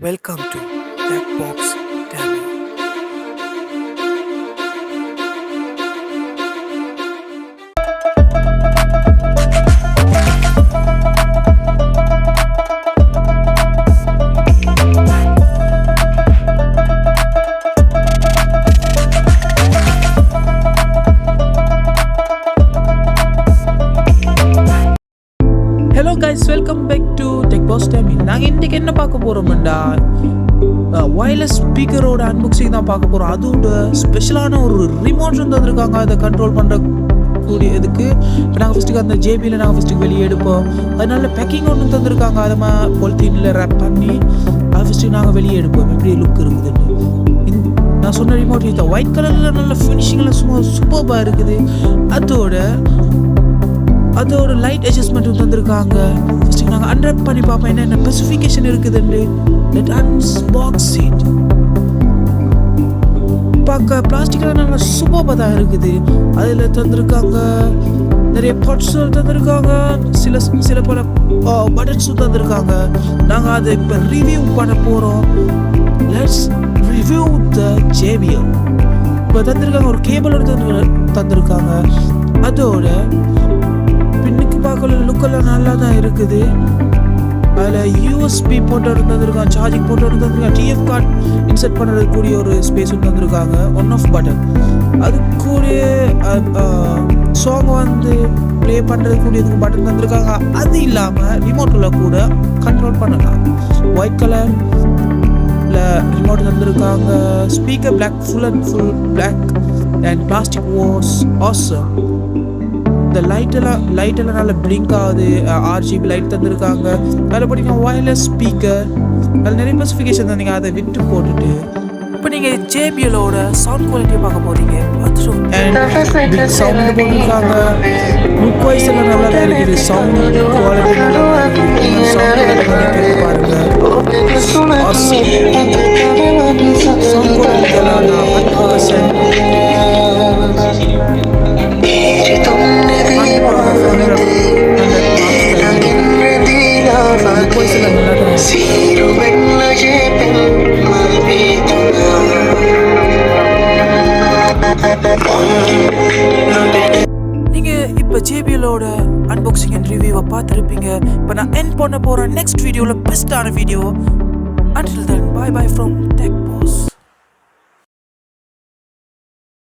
Welcome to Black Box Tamil. Hello guys, welcome back to tech boss timing. நாங்கள் இன்றைக்கி என்ன பார்க்க போகிறோம்டா, wireless ஸ்பீக்கரோட unboxing தான் பார்க்க போகிறோம். அதோட ஸ்பெஷலான ஒரு ரிமோட் தந்துருக்காங்க அதை கண்ட்ரோல் பண்ணுற கூடிய இதுக்கு. இப்போ நாங்கள் ஃபஸ்ட்டுக்கு அந்த ஜேபியில் நாங்கள் ஃபஸ்ட்டுக்கு வெளியே எடுப்போம். அதனால பேக்கிங் ஒன்று தந்துருக்காங்க, அதை பொலித்தீனில் ரேப் பண்ணி அதை ஃபஸ்ட்டுக்கு நாங்கள் வெளியே எடுப்போம். எப்படி லுக் இருக்குதுன்னு நான் சொன்ன ரிமோட் இந்த ஒயிட் கலரில் நல்ல ஃபினிஷிங்கில் சும்மா சூப்பராக இருக்குது. அதோட லைட் அட்ஜஸ்ட்மெண்ட்டும் தந்திருக்காங்க. ஃபஸ்ட்டு நாங்கள் அன்ராப் பண்ணி பார்ப்போம் என்ன ஸ்பெசிஃபிகேஷன் இருக்குதுன்னு. Let unbox it. பார்க்க பிளாஸ்டிக்கில் நல்லா சூப்பராக தான் இருக்குது. அதில் தந்திருக்காங்க நிறைய பாட்ஸும் தந்திருக்காங்க, சில பல பட்டன்ஸும் தந்திருக்காங்க. நாங்கள் அதை இப்போ ரிவ்யூ பண்ண போகிறோம். Let's review the JBL. இப்போ தந்திருக்காங்க ஒரு கேபிளோட தந்திருக்காங்க. அதோட பின்னுக்கு பார்க்கல லுக்கெல்லாம் நல்லா தான் இருக்குது. அதில் USB போட்டு தந்துருக்காங்க, சார்ஜிங் போட்டு தந்துருக்காங்க, TF கார்டு இன்செர்ட் பண்ணுறதுக்கூடிய ஒரு ஸ்பேஸும் தந்துருக்காங்க, ஒன் ஆஃப் பட்டன். அதுக்குரிய சாங் ப்ளே பண்ணுறதுக்குரியதுக்கு பட்டன் தந்துருக்காங்க. அது இல்லாமல் ரிமோட்டில் கூட கண்ட்ரோல் பண்ணலாம். ஒயிட் கலரில் ரிமோட் தந்துருக்காங்க. Speaker black, full and full black and plastic was awesome. இந்த லைட்டெல்லாம் நல்லா பிளிங்க் ஆகுது. RGB லைட் தந்துருக்காங்க. அதில் போட்டிங்க வயர்லெஸ் ஸ்பீக்கர். அதில் நிறைய ஸ்பெசிஃபிகேஷன் தந்தீங்க, அதை விட்டு போட்டுட்டு இப்போ நீங்கள் JBLோட சவுண்ட் குவாலிட்டியை பார்க்க போகிறீங்க. அண்ட் சவுண்டு போட்டிருக்காங்க. லுக் வைஸ் எல்லாம் நல்லா தான் இருக்குது. சவுண்ட் குவாலிட்டி நல்லா இருக்குது. சவுண்ட் குவாலிட்டி பாருங்கள். சவுண்ட் குவாலிட்டி எல்லாம் 100%. நீங்க இப்ப JBLோட அன்பாக்சிங் அண்ட் ரிவ்யூவை பார்த்துருப்பீங்க. இப்போ நான் எண்ட் பண்ண போறேன் நெக்ஸ்ட் வீடியோல பெஸ்டான video. Until then, bye bye from Tech Boss.